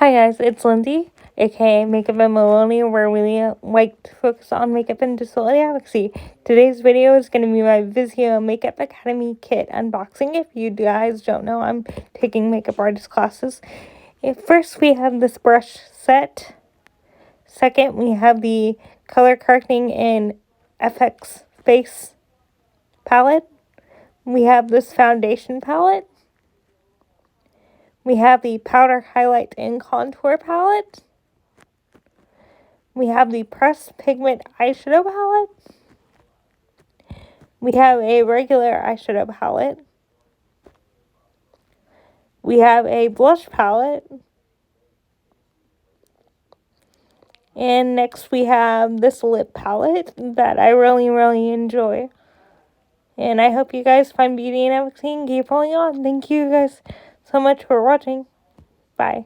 Hi guys, it's Lindsay, aka Makeup and Millennial, where we like to focus on makeup and disability advocacy. Today's video is going to be my Vizo Makeup Academy kit unboxing. If you guys don't know, I'm taking makeup artist classes. First, we have this brush set. Second, we have the color correcting in FX face palette. We have this foundation palette. We have the powder highlight and contour palette. We have the pressed pigment eyeshadow palette. We have a regular eyeshadow palette. We have a blush palette. And next we have this lip palette that I really enjoy. And I hope you guys find beauty in everything. Keep rolling on. Thank you guys so much for watching. Bye.